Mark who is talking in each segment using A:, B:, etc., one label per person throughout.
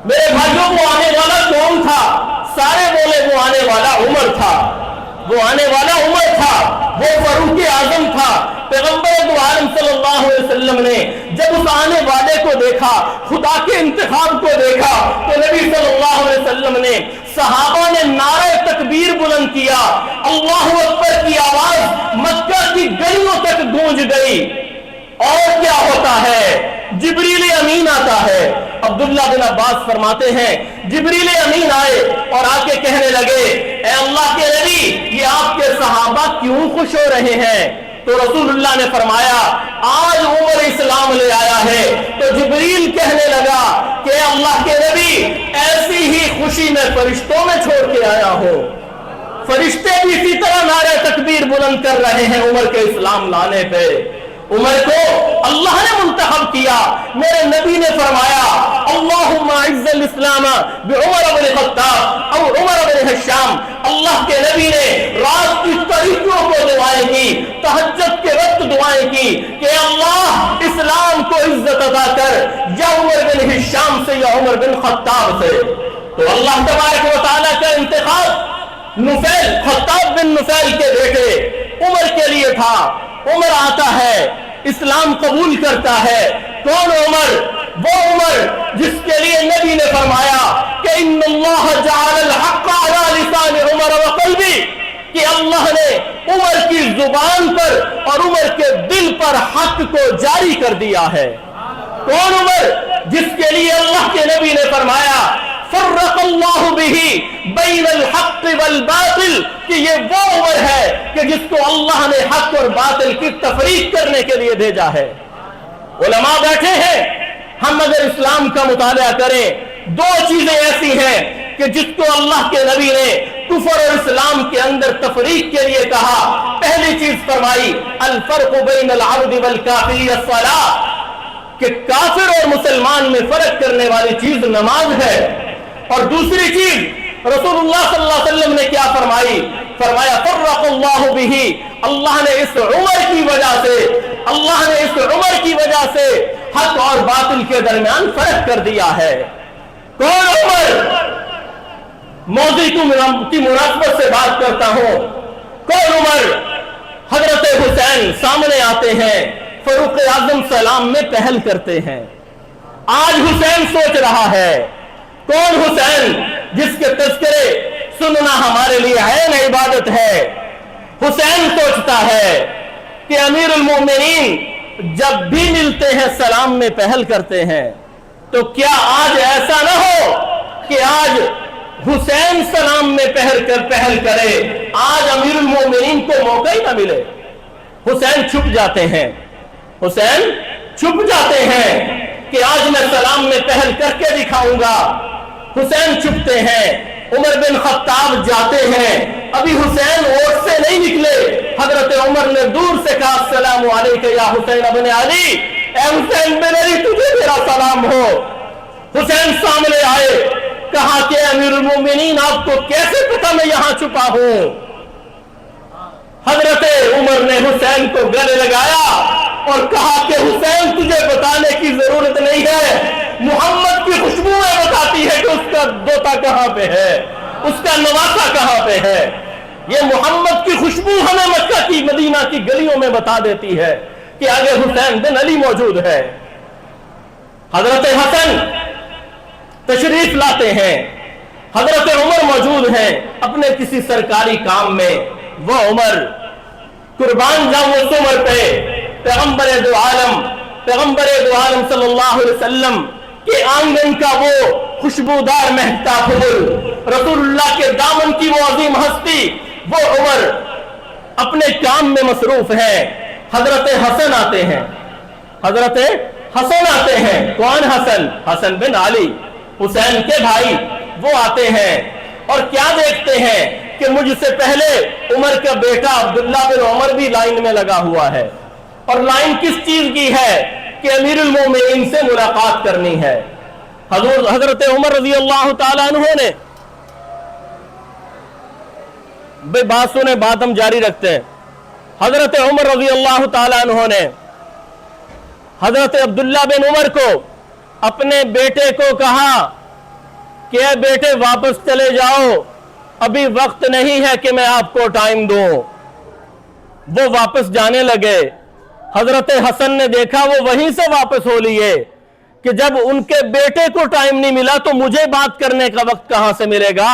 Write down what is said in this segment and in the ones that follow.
A: میرے بھائیوں وہ آنے والا کون تھا؟ سارے بولے وہ آنے والا عمر تھا، وہ آنے والا عمر تھا، وہ فاروق اعظم تھا۔ پیغمبر دو عالم صلی اللہ علیہ وسلم نے جب اس آنے والے کو دیکھا، خدا کے انتخاب کو دیکھا، تو نبی صلی اللہ علیہ وسلم نے، صحابہ نے نعرہ تکبیر بلند کیا، اللہ اکبر کی آواز مکہ کی گلیوں تک گونج گئی۔ اور کیا ہوتا ہے؟ جبریل امین آتا ہے۔ عبداللہ بن عباس فرماتے ہیں جبریل امین آئے اور آ کے کہنے لگے، اے اللہ کے نبی، یہ آپ کے صحابہ کیوں خوش ہو رہے ہیں؟ تو رسول اللہ نے فرمایا، آج عمر اسلام لے آیا ہے۔ تو جبریل کہنے لگا کہ اے اللہ کے نبی، ایسی ہی خوشی میں فرشتوں میں چھوڑ کے آیا ہوں۔ فرشتے بھی اسی طرح نعرہ تکبیر بلند کر رہے ہیں عمر کے اسلام لانے پہ۔ عمر کو اللہ نے منتخب کیا۔ میرے نبی نے فرمایا، اللہم اعز الاسلام بعمر بن خطاب او عمر بن ہشام۔ اللہ کے نبی نے رات کی تاریکیوں کو دعائیں کی، تہجد کے وقت دعائیں کی کہ اللہ اسلام کو عزت عطا کر، یا عمر بن ہشام سے یا عمر بن خطاب سے۔ تو اللہ تبارک و تعالیٰ کا انتخاب نفیل، خطاب بن نفیل کے بیٹے عمر کے لیے تھا۔ عمر آتا ہے، اسلام قبول کرتا ہے۔ کون عمر؟ وہ عمر جس کے لیے نبی نے فرمایا کہ ان اللہ جعل الحق علی لسان عمر وقلبی، کہ اللہ نے عمر کی زبان پر اور عمر کے دل پر حق کو جاری کر دیا ہے۔ کون عمر؟ جس کے لیے اللہ کے نبی نے فرمایا فرق اللہ بہ بین الحق والباطل، کہ یہ وہ عمر ہے کہ جس کو اللہ نے حق اور باطل کی تفریق کرنے کے لیے بھیجا ہے۔ علماء بیٹھے ہیں، ہم اگر اسلام کا مطالعہ کریں، دو چیزیں ایسی ہیں کہ جس کو اللہ کے نبی نے کفر اور اسلام کے اندر تفریق کے لیے کہا۔ پہلی چیز فرمائی الفرق بین العبد والکافر الصلاۃ، کہ کافر اور مسلمان میں فرق کرنے والی چیز نماز ہے۔ اور دوسری چیز رسول اللہ صلی اللہ علیہ وسلم نے کیا فرمائی؟ فرمایا فرق اللہ بہ، اللہ نے اس عمر کی وجہ سے، اللہ نے اس عمر کی وجہ سے حق اور باطل کے درمیان فرق کر دیا ہے۔ کون عمر؟ موضوع کی مناسبت سے بات کرتا ہوں۔ کون عمر؟ حضرت حسین سامنے آتے ہیں، فاروق اعظم سلام میں پہل کرتے ہیں۔ آج حسین سوچ رہا ہے۔ کون حسین؟ جس کے تذکرے سننا ہمارے لیے عین عبادت ہے۔ حسین سوچتا ہے کہ امیر المومنین جب بھی ملتے ہیں سلام میں پہل کرتے ہیں، تو کیا آج ایسا نہ ہو کہ آج حسین سلام میں پہل کرے، آج امیر المومنین کو موقع ہی نہ ملے۔ حسین چھپ جاتے ہیں، حسین چھپ جاتے ہیں کہ آج میں سلام میں پہل کر کے دکھاؤں گا۔ حسین چھپتے ہیں، عمر بن خطاب جاتے ہیں، ابھی حسین اوٹ سے نہیں نکلے، حضرت عمر نے دور سے کہا السلام علیکم یا حسین ابن علی، اے حسین بن علی تجھے میرا سلام ہو۔ حسین سامنے آئے، کہا کہ امیر المومنین آپ کو کیسے پتا میں یہاں چھپا ہوں؟ حضرت عمر نے حسین کو گلے لگایا اور کہا کہ حسین تجھے بتانے کی ضرورت نہیں ہے، محمد کی خوشبو ہے بتاتی ہے کہ اس کا دوتا کہاں پہ ہے، اس کا نواسا کہاں پہ ہے۔ یہ محمد کی خوشبو ہمیں مکہ کی مدینہ کی گلیوں میں بتا دیتی ہے کہ آگے حسین بن علی موجود ہے۔ حضرت حسن تشریف لاتے ہیں، حضرت عمر موجود ہیں اپنے کسی سرکاری کام میں۔ وہ عمر قربان جاؤں اس عمر پہ، پیغمبر دو عالم صلی اللہ علیہ وسلم کے آنگن کا وہ خوشبودار مہکتا پھول، رسول اللہ کے دامن کی وہ عظیم ہستی، وہ عمر اپنے کام میں مصروف ہے۔ حضرت حسن آتے ہیں، حضرت حسن آتے ہیں۔ کون حسن؟ حسن بن علی، حسین کے بھائی۔ وہ آتے ہیں اور کیا دیکھتے ہیں کہ مجھ سے پہلے عمر کا بیٹا عبداللہ بن عمر بھی لائن میں لگا ہوا ہے، اور لائن کس چیز کی ہے؟ کہ امیر المومنین سے ملاقات کرنی ہے۔ حضرت عمر رضی اللہ تعالیٰ عنہ نے، بات سنیں، بات ہم جاری رکھتے ہیں۔ حضرت عمر رضی اللہ تعالیٰ عنہ نے حضرت عبداللہ بن عمر کو، اپنے بیٹے کو کہا کہ اے بیٹے واپس چلے جاؤ, ابھی وقت نہیں ہے کہ میں آپ کو ٹائم دوں. وہ واپس جانے لگے. حضرت حسن نے دیکھا وہ وہیں سے واپس ہو لیے کہ جب ان کے بیٹے کو ٹائم نہیں ملا تو مجھے بات کرنے کا وقت کہاں سے ملے گا.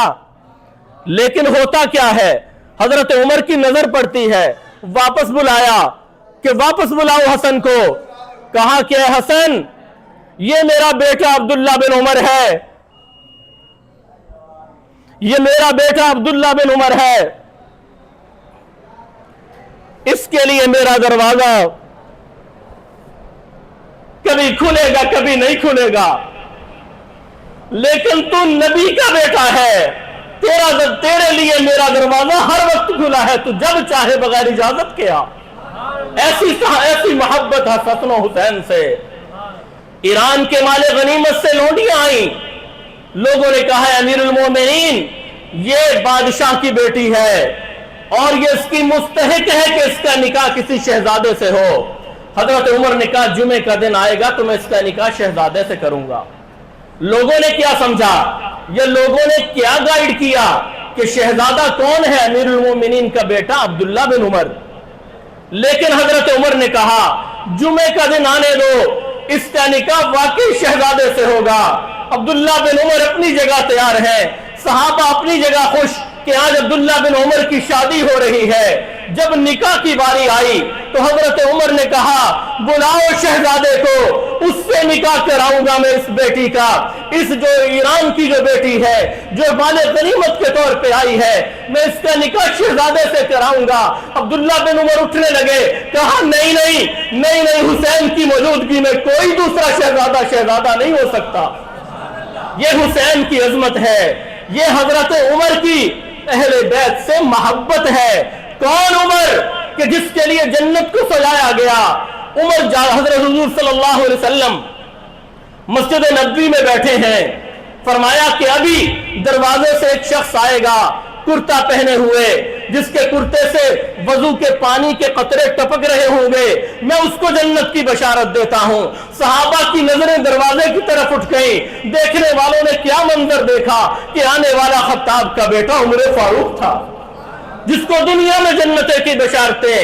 A: لیکن ہوتا کیا ہے, حضرت عمر کی نظر پڑتی ہے, واپس بلایا کہ واپس بلاؤ حسن کو. کہا کہ اے حسن, یہ میرا بیٹا عبداللہ بن عمر ہے, یہ میرا بیٹا عبداللہ بن عمر ہے, اس کے لیے میرا دروازہ کبھی کھلے گا کبھی نہیں کھلے گا, لیکن تو نبی کا بیٹا ہے, تیرے لیے میرا دروازہ ہر وقت کھلا ہے, تو جب چاہے بغیر اجازت کے آ. ایسی محبت حسن و حسین سے. ایران کے مال غنیمت سے لونڈیاں آئیں, لوگوں نے کہا امیر المومنین یہ بادشاہ کی بیٹی ہے اور یہ اس کی مستحق ہے کہ اس کا نکاح کسی شہزادے سے ہو. حضرت عمر نے کہا جمعے کا دن آئے گا تو میں اس کا نکاح شہزادے سے کروں گا. لوگوں نے کیا سمجھا, یہ لوگوں نے کیا گائیڈ کیا کہ شہزادہ کون ہے, امیر المومنین کا بیٹا عبداللہ بن عمر. لیکن حضرت عمر نے کہا جمعے کا دن آنے دو, اس کا نکاح واقعی شہزادے سے ہوگا. عبداللہ بن عمر اپنی جگہ تیار ہے, صحابہ اپنی جگہ خوش کہ آج عبداللہ بن عمر کی شادی ہو رہی ہے. جب نکاح کی باری آئی تو حضرت عمر نے کہا بلاؤ شہزادے کو, اس سے نکاح کراؤں گا میں اس بیٹی کا. اس جو ایران کی جو بیٹی ہے جو مال غنیمت کے طور پہ آئی ہے, میں اس کا نکاح شہزادے سے کراؤں گا. عبداللہ بن عمر اٹھنے لگے, کہا نہیں نہیں نہیں نہیں, حسین کی موجودگی میں کوئی دوسرا شہزادہ نہیں ہو سکتا. یہ حسین کی عظمت ہے, یہ حضرت عمر کی اہل بیت سے محبت ہے. کون عمر کہ جس کے لیے جنت کو سجایا گیا. عمر حضرت حضور صلی اللہ علیہ وسلم مسجد نبوی میں بیٹھے ہیں, فرمایا کہ ابھی دروازے سے ایک شخص آئے گا کرتا پہنے ہوئے, جس کے کرتے سے وضو کے پانی کے قطرے ٹپک رہے ہوں گے, میں اس کو جنت کی بشارت دیتا ہوں. صحابہ کی نظریں دروازے کی طرف اٹھ گئیں. دیکھنے والوں نے کیا منظر دیکھا کہ آنے والا خطاب کا بیٹا عمر فاروق تھا, جس کو دنیا میں جنتیں کی بشارتیں.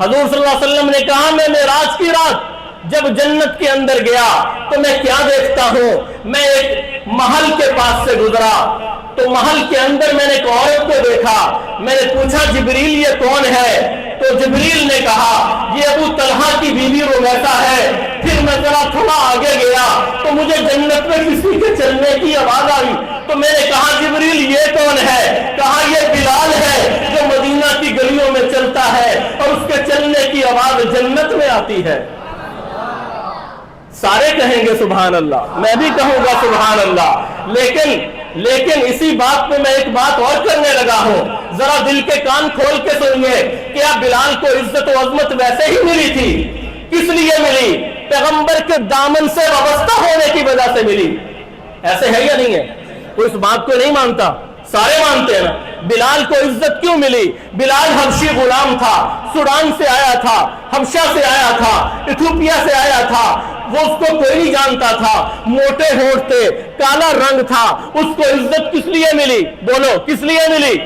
A: حضور صلی اللہ علیہ وسلم نے کہا میں معراج کی رات جب جنت کے اندر گیا تو میں کیا دیکھتا ہوں, میں ایک محل کے پاس سے گزرا تو محل کے اندر میں نے ایک عورت کو دیکھا. میں نے پوچھا جبریل یہ کون ہے, تو جبریل نے کہا یہ ابو طلحہ کی بیوی رمیثہ ہے. پھر میں ذرا تھوڑا آگے گیا تو مجھے جنت میں کسی کے چلنے کی آواز آئی, تو میں نے کہا جبریل یہ کون ہے, کہا یہ بلال ہے جو مدینہ کی گلیوں میں چلتا ہے اور اس کے چلنے کی آواز جنت میں آتی ہے. سارے کہیں گے سبحان اللہ, میں بھی کہوں گا سبحان اللہ. لیکن اسی بات پہ میں ایک بات اور کرنے لگا ہوں, ذرا دل کے کان کھول کے سنیے. کیا بلال کو عزت و عظمت ویسے ہی ملی تھی؟ کس لیے ملی؟ پیغمبر کے دامن سے وابستہ ہونے کی وجہ سے ملی. ایسے ہے یا نہیں ہے؟ کوئی اس بات کو نہیں مانتا, سارے مانتے ہیں نا. بلال کو عزت کیوں ملی؟ بلال حبشی غلام تھا, سوڈان سے آیا تھا, حبشہ سے آیا تھا, ایتھوپیا سے آیا تھا. وہ اس کو کوئی نہیں جانتا تھا, موٹے ہونٹ تھے, کالا رنگ تھا. اس کو عزت کس لیے ملی؟ بولو کس لیے ملی؟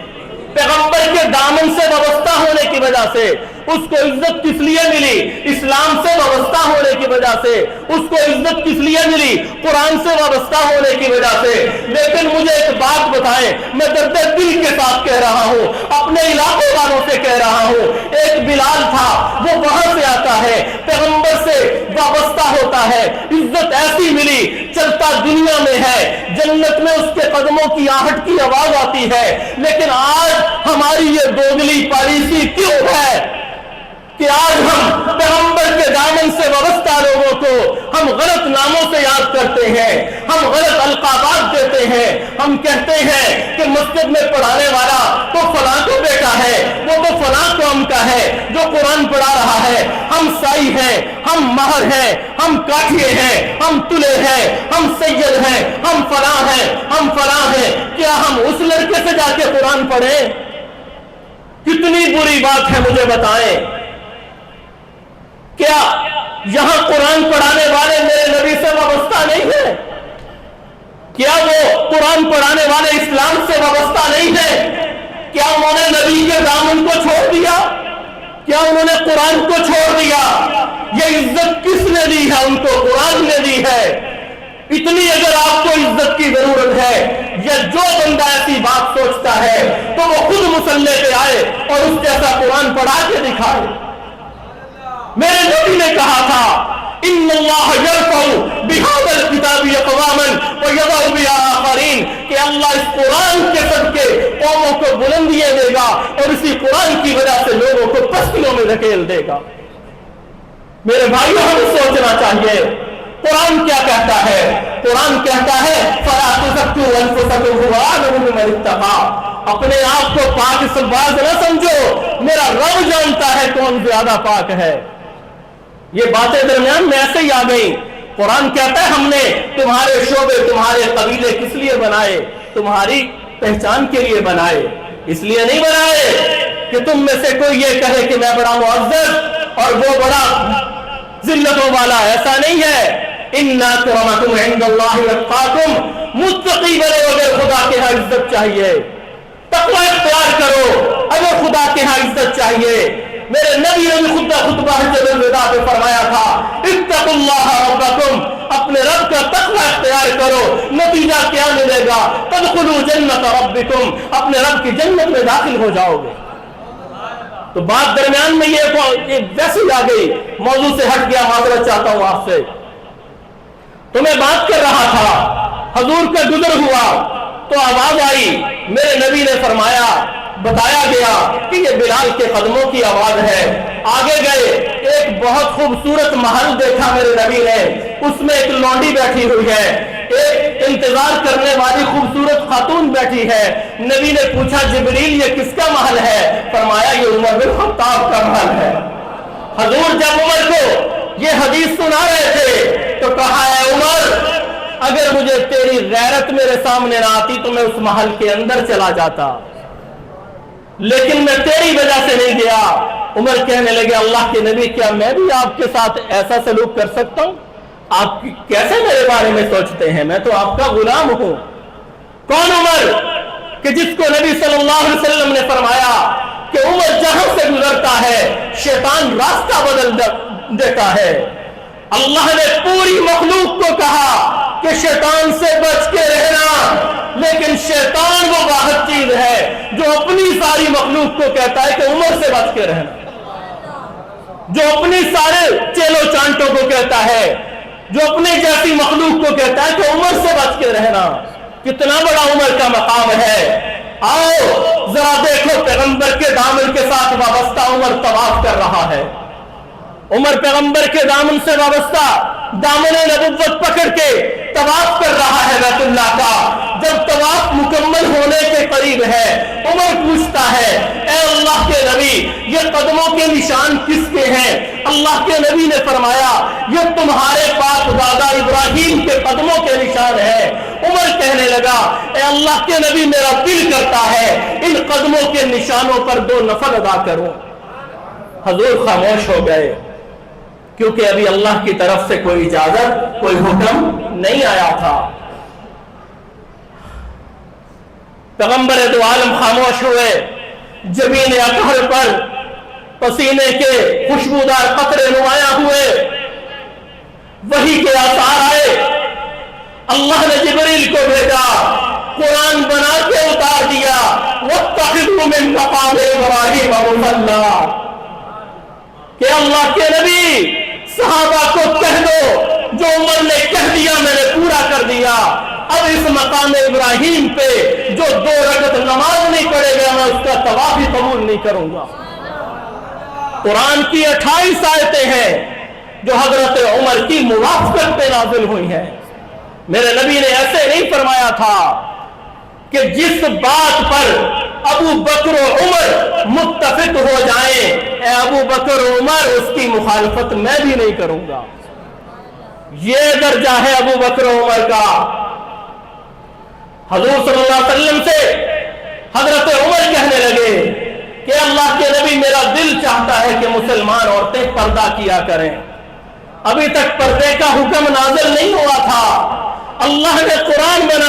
A: پیغمبر کے دامن سے وابستہ ہونے کی وجہ سے. اس کو عزت کس لیے ملی؟ اسلام سے وابستہ ہونے کی وجہ سے. اس کو عزت کس لیے ملی؟ قرآن سے وابستہ ہونے کی وجہ سے. لیکن مجھے ایک بات بتائیں, میں درد دل کے ساتھ کہہ رہا ہوں, اپنے علاقے والوں سے کہہ رہا ہوں, ایک بلال تھا, وہ وہاں سے آتا ہے, پیغمبر سے وابستہ ہوتا ہے, عزت ایسی ملی, چلتا دنیا میں ہے, جنت میں اس کے قدموں کی آہٹ کی آواز آتی ہے. لیکن آج ہماری یہ دوگلی پالیسی کیوں ہے کہ آج ہم پیغمبر کے دامن سے وابستہ لوگوں کو ہم غلط ناموں سے یاد کرتے ہیں, ہم غلط القابات دیتے ہیں. ہم کہتے ہیں کہ مسجد میں پڑھانے والا تو فلاں کا بیٹا ہے, وہ تو فلاں قوم کا ہے جو قرآن پڑھا رہا ہے. ہم سائی ہیں, ہم مہر ہیں, ہم کاٹھیے ہیں, ہم تلے ہیں, ہم سید ہیں, ہم فلاں ہیں, ہم فلاں ہیں. کیا ہم اس لڑکے سے جا کے قرآن پڑھیں؟ کتنی بری بات ہے, مجھے بتائیں. کیا یہاں قرآن پڑھانے والے میرے نبی سے وابستہ نہیں ہیں؟ کیا وہ قرآن پڑھانے والے اسلام سے وابستہ نہیں ہے؟ کیا انہوں نے نبی کے دامن کو چھوڑ دیا؟ کیا انہوں نے قرآن کو چھوڑ دیا؟ یہ عزت کس نے دی ہے؟ ان کو قرآن نے دی ہے۔ اتنی اگر آپ کو عزت کی ضرورت ہے، یا جو بندہ ایسی بات سوچتا ہے تو وہ خود مصلی پہ آئے اور اس جیسا قرآن پڑھا کے دکھائے۔ میرے نبی نے کہا تھا ان اللہ یرفع بہذا الکتاب اقواما ویضع بها آخرین، کہ اللہ اس قرآن کے صدقے قوموں کو بلندیاں دے گا اور اسی قرآن کی وجہ سے لوگوں کو پستیوں میں دھکیل دے گا۔ میرے بھائیوں، ہمیں سوچنا چاہیے قرآن کیا کہتا ہے۔ قرآن کہتا ہے فَلَا تُزَكُّوا أَنفُسَكُمْ هُوَ أَعْلَمُ بِمَنِ اتَّقَىٰ، اپنے آپ کو پاک سے باز نہ سمجھو، میرا رب جانتا ہے کون زیادہ پاک ہے۔ یہ باتیں درمیان میں ایسے ہی آ گئی۔ قرآن کہتا ہے ہم نے تمہارے شعبے، تمہارے قبیلے کس لیے بنائے؟ تمہاری پہچان کے لیے بنائے، اس لیے نہیں بنائے کہ تم میں سے کوئی یہ کہے کہ میں بڑا معزز اور وہ بڑا ذلتوں والا، ایسا نہیں ہے۔ اِنَّ أَكْرَمَكُمْ عِندَ اللَّهِ أَتْقَاكُمْ، متقی بنے اگر خدا کے ہاں عزت چاہیے، تقوی اختیار کرو اگر خدا کے ہاں عزت چاہیے۔ میرے نبی نے بھی خطبہ حجۃ الوداع پہ فرمایا تھا اتقوا اللہ ربکم، اپنے رب کا تقوی اختیار کرو، نتیجہ کیا ملے گا؟ تدخلوا جنت ربکم، اپنے رب کی جنت میں داخل ہو جاؤ گے۔ تو بات درمیان میں یہ ویسے ہی آ گئی، موضوع سے ہٹ گیا، معذرت چاہتا ہوں آپ سے۔ تو میں بات کر رہا تھا، حضور کا گزر ہوا تو آواز آئی، میرے نبی نے فرمایا، بتایا گیا کہ یہ بلال کے قدموں کی آواز ہے۔ آگے گئے، ایک بہت خوبصورت محل دیکھا میرے نبی نے، اس میں ایک لونڈی بیٹھی ہوئی ہے، ایک انتظار کرنے والی خوبصورت خاتون بیٹھی ہے۔ نبی نے پوچھا جبریل یہ کس کا محل ہے؟ فرمایا یہ عمر بن خطاب کا محل ہے۔ حضور جب عمر کو یہ حدیث سنا رہے تھے تو کہا ہے عمر، اگر مجھے تیری غیرت میرے سامنے نہ آتی تو میں اس محل کے اندر چلا جاتا، لیکن میں تیری وجہ سے نہیں گیا۔ عمر کہنے لگے اللہ کے نبی کیا میں بھی آپ کے ساتھ ایسا سلوک کر سکتا ہوں؟ آپ کیسے میرے بارے میں سوچتے ہیں؟ میں تو آپ کا غلام ہوں۔ کون عمر؟ کہ جس کو نبی صلی اللہ علیہ وسلم نے فرمایا کہ عمر جہاں سے گزرتا ہے شیطان راستہ بدل دیتا ہے۔ اللہ نے پوری مخلوق کو کہا کہ شیطان سے بچ کے رہنا، لیکن شیطان وہ واحد چیز ہے جو اپنی ساری مخلوق کو کہتا ہے کہ عمر سے بچ کے رہنا، جو اپنی سارے چیلو چانٹوں کو کہتا ہے، جو اپنی جیسی مخلوق کو کہتا ہے کہ عمر سے بچ کے رہنا۔ کتنا بڑا عمر کا مقام ہے۔ آؤ ذرا دیکھو پیغمبر کے دامن کے ساتھ وابستہ عمر طواف کر رہا ہے۔ عمر پیغمبر کے دامن سے وابستہ دامن نبوت پکڑ کے طواف کر رہا ہے بیت اللہ کا۔ جب طواف مکمل ہونے کے قریب ہے عمر پوچھتا ہے اے اللہ کے نبی یہ قدموں کے نشان کس کے ہیں؟ اللہ کے نبی نے فرمایا یہ تمہارے باپ دادا ابراہیم کے قدموں کے نشان ہے۔ عمر کہنے لگا اے اللہ کے نبی میرا دل کرتا ہے ان قدموں کے نشانوں پر 2 نفل ادا کروں۔ حضور خاموش ہو گئے کیونکہ ابھی اللہ کی طرف سے کوئی اجازت، کوئی حکم نہیں آیا تھا۔ پیغمبر دو عالم خاموش ہوئے، جبین اطہر پر پسینے کے خوشبودار قطرے نمایاں ہوئے، وحی کے آثار آئے۔ اللہ نے جبریل کو بھیجا، قرآن بنا کے اتار دیا وَاتَّخِذُوا مِن مَّقَامِ إِبْرَاهِيمَ مُصَلًّى، کہ اللہ کے نبی صحابہ کو کہہ دو جو عمر نے کہہ دیا میں نے پورا کر دیا، اب اس مقام ابراہیم پہ جو 2 رکعت نماز نہیں پڑھے گا میں اس کا طواف ہی قبول نہیں کروں گا۔ قرآن کی 28 آیتیں ہیں جو حضرت عمر کی موافقت پہ نازل ہوئی ہیں۔ میرے نبی نے ایسے نہیں فرمایا تھا کہ جس بات پر ابو بکر و عمر متفق ہو جائیں اے ابو بکر و عمر اس کی مخالفت میں بھی نہیں کروں گا۔ یہ درجہ ہے ابو بکر و عمر کا۔ حضور صلی اللہ علیہ وسلم سے حضرت عمر کہنے لگے کہ اللہ کے نبی میرا دل چاہتا ہے کہ مسلمان عورتیں پردہ کیا کریں۔ ابھی تک پردے کا حکم نازل نہیں ہوا تھا، اللہ نے قرآن بنا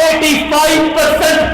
A: 85%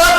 A: 10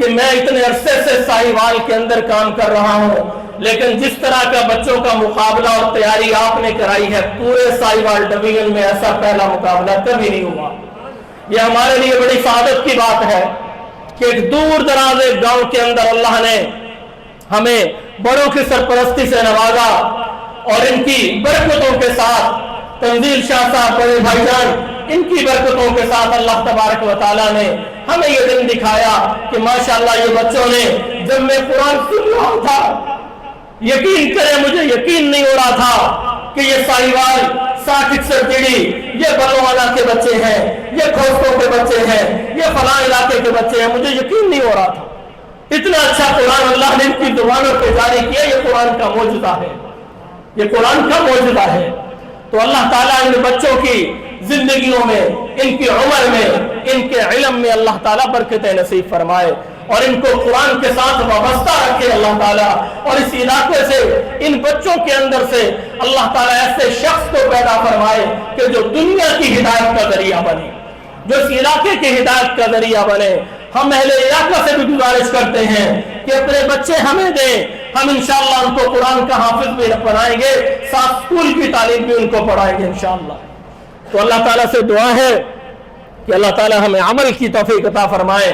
A: کہ میں اتنے عرصے سے ساہیوال کے اندر کام کر رہا ہوں، لیکن جس طرح کا بچوں کا مقابلہ اور تیاری آپ نے کرائی ہے، پورے ساہیوال ڈویژن میں ایسا پہلا مقابلہ کبھی نہیں ہوا۔ یہ ہمارے لیے بڑی سعادت کی بات ہے کہ ایک دور دراز ایک گاؤں کے اندر اللہ نے ہمیں بڑوں کی سرپرستی سے نوازا، اور ان کی برکتوں کے ساتھ تنزیل شاہ صاحب بڑے بھائی جان، ان کی برکتوں کے ساتھ اللہ تبارک و تعالیٰ نے ہمیں یہ دن دکھایا کہ ماشاءاللہ یہ بچوں نے، جب میں قرآن سن رہا تھا، یقین کریں مجھے یقین نہیں ہو رہا تھا کہ یہ ساہیوال 60 یہ بلوانا کے بچے ہیں، یہ کھوستوں کے بچے ہیں، یہ فلاں علاقے کے بچے ہیں، مجھے یقین نہیں ہو رہا تھا۔ اتنا اچھا قرآن اللہ نے ان کی زبانوں پہ جاری کیا، یہ قرآن کا معجزہ ہے، یہ قرآن کا معجزہ ہے۔ تو اللہ تعالیٰ ان بچوں کی زندگیوں میں، ان کی عمر میں، ان کے علم میں اللہ تعالیٰ برکتیں نصیب فرمائے، اور ان کو قرآن کے ساتھ وابستہ رکھے اللہ تعالیٰ، اور اس علاقے سے، ان بچوں کے اندر سے اللہ تعالیٰ ایسے شخص کو پیدا فرمائے کہ جو دنیا کی ہدایت کا ذریعہ بنے، جو اس علاقے کی ہدایت کا ذریعہ بنے۔ ہم اہل علاقہ سے بھی گزارش کرتے ہیں کہ اپنے بچے ہمیں دیں، ہم انشاءاللہ ان کو قرآن کا حافظ بھی بنائیں گے، ساتھ اسکول کی تعلیم بھی ان کو پڑھائیں گے انشاءاللہ۔ تو اللہ تعالیٰ سے دعا ہے کہ اللہ تعالیٰ ہمیں عمل کی توفیق عطا فرمائے،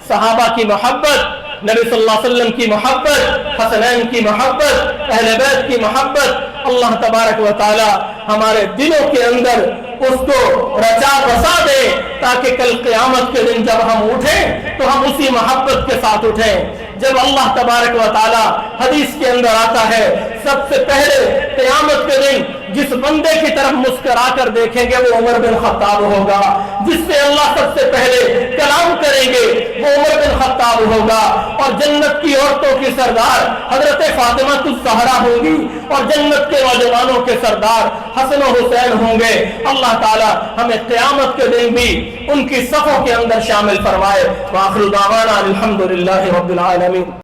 A: صحابہ کی محبت، نبی صلی اللہ علیہ وسلم کی محبت، حسنین کی محبت، اہل بیت کی محبت، اللہ تبارک و تعالیٰ ہمارے دلوں کے اندر اس کو رچا بسا دے، تاکہ کل قیامت کے دن جب ہم اٹھیں تو ہم اسی محبت کے ساتھ اٹھیں۔ جب اللہ تبارک و تعالیٰ حدیث کے اندر آتا ہے، سب سے پہلے قیامت کے دن جس بندے کی طرف مسکرا کر دیکھیں گے وہ عمر بن خطاب ہوگا، جس سے اللہ سب سے پہلے کلام کریں گے وہ عمر بن خطاب ہوگا، اور جنت کی عورتوں کی سردار حضرت فاطمہ الزہرا ہوں گی، اور جنت کے نوجوانوں کے سردار حسن و حسین ہوں گے۔ اللہ تعالیٰ ہمیں قیامت کے دن بھی ان کی صفوں کے اندر شامل فرمائے۔ وآخر دعوانا الحمدللہ رب العالمین۔